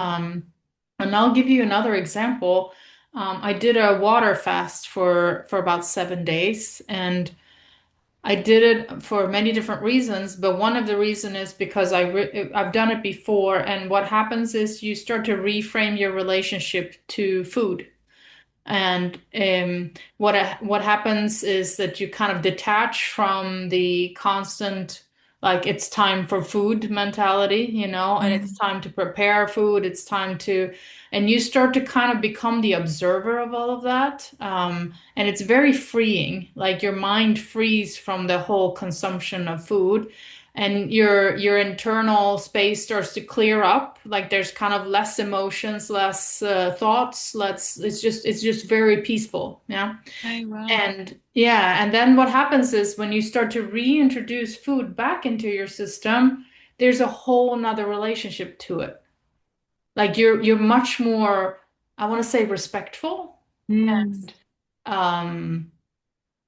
And I'll give you another example. I did a water fast for about 7 days, and I did it for many different reasons, but one of the reasons is because I've done it before, and what happens is you start to reframe your relationship to food. And what happens is that you kind of detach from the constant, like it's time for food mentality, and it's Mm. time to prepare food, it's time to, and you start to kind of become the observer of all of that. And it's very freeing, like your mind frees from the whole consumption of food, and your internal space starts to clear up, like there's kind of less emotions, less thoughts, less, it's just very peaceful, yeah. Oh, wow. And yeah, and then what happens is when you start to reintroduce food back into your system, there's a whole nother relationship to it. Like you're much more, I want to say, respectful Mm. and um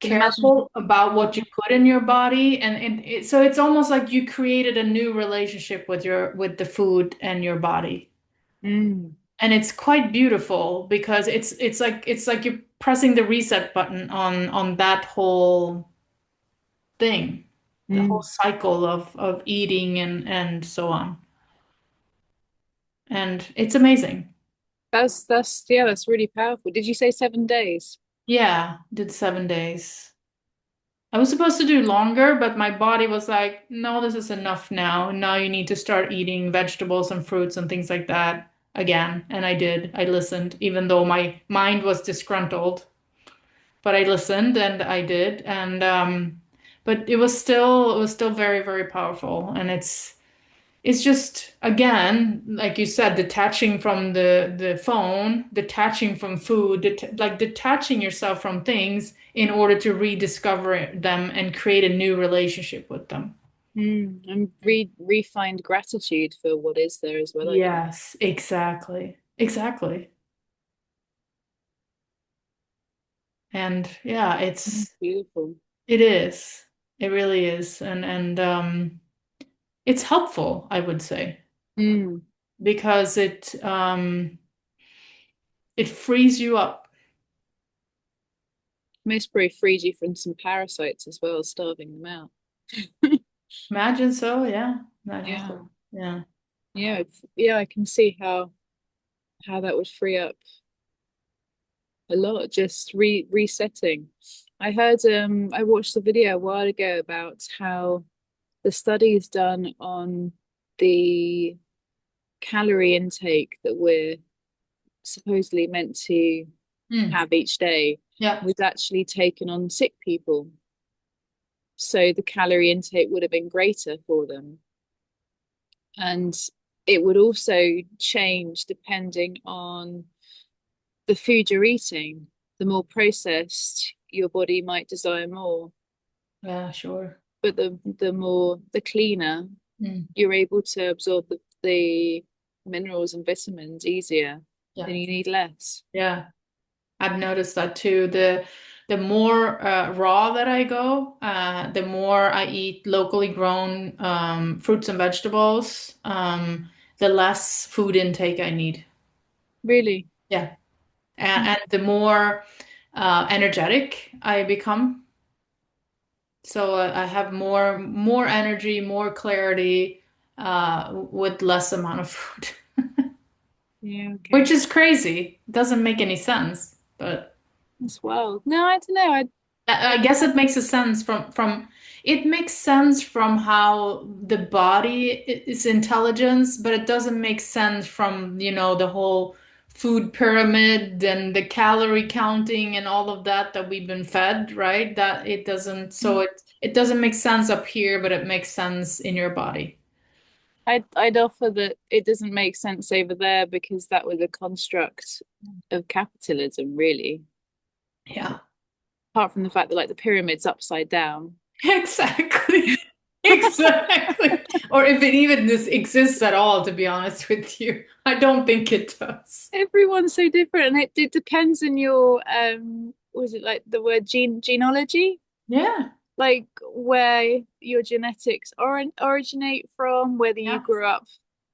Can imagine. careful about what you put in your body, and so it's almost like you created a new relationship with the food and your body. Mm. And it's quite beautiful because it's like you're pressing the reset button on that whole thing, the whole Mm. cycle of eating and so on. And it's amazing. That's yeah, that's really powerful. Did you say 7 days? Yeah, did 7 days. I was supposed to do longer, but my body was like, no, this is enough now. Now you need to start eating vegetables and fruits and things like that again. And I did. I listened, even though my mind was disgruntled. But I listened and I did. And but it was still very, very powerful. And it's just, again, like you said, detaching from the phone, detaching from food, like detaching yourself from things in order to rediscover them and create a new relationship with them. Mm. And refind gratitude for what is there as well, I guess. Yes, exactly. Exactly. And yeah, Mm. Beautiful. it is. It really is. And it's helpful, I would say, Mm. because it frees you up. Most probably freed you from some parasites as well, starving them out. Imagine so, yeah. Imagine Yeah. so. Yeah. Yeah, yeah, I can see how that would free up a lot, just resetting. I watched a video a while ago about how the studies done on the calorie intake that we're supposedly meant to Mm. have each day Yeah. was actually taken on sick people. So the calorie intake would have been greater for them. And it would also change depending on the food you're eating. The more processed, your body might desire more, Yeah, sure. but the cleaner, Mm. you're able to absorb the minerals and vitamins easier, Yeah. and you need less. Yeah. I've noticed that too. The more raw that I go, the more I eat locally grown fruits and vegetables, the less food intake I need. Really. Yeah. And the more energetic I become. So I have more energy, more clarity, with less amount of food, Yeah, which okay. is crazy. Doesn't make any sense, but As well. No, I don't know. I guess it makes a sense from it makes sense from how the body is intelligence, but it doesn't make sense from, the whole food pyramid and the calorie counting and all of that we've been fed, right? That it doesn't, so it doesn't make sense up here, but it makes sense in your body. I'd offer that it doesn't make sense over there because that was a construct of capitalism, really. Yeah. Apart from the fact that like the pyramid's upside down. Exactly. Exactly. Or if it even this exists at all, to be honest with you. I don't think it does. Everyone's so different, and it depends on your was it like the word genealogy? Yeah. Like where your genetics originate from, whether you Yeah. grew up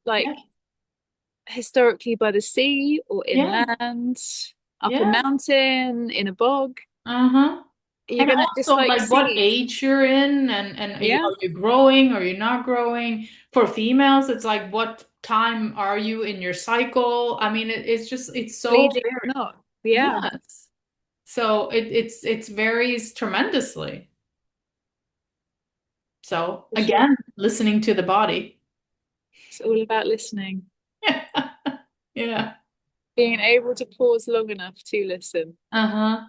like Yeah. historically by the sea or Yeah. inland, up a Yeah. mountain, in a bog. Uh-huh. You're And gonna just also like like what seeds. age you're in and Yeah, are you growing or you're not growing? For females, it's like what time are you in your cycle? I mean, it's just it's so bleeding or very not. Yeah, yes. So it varies tremendously. So for sure. again, listening to the body. It's all about listening, Yeah. being able to pause long enough to listen. Uh-huh.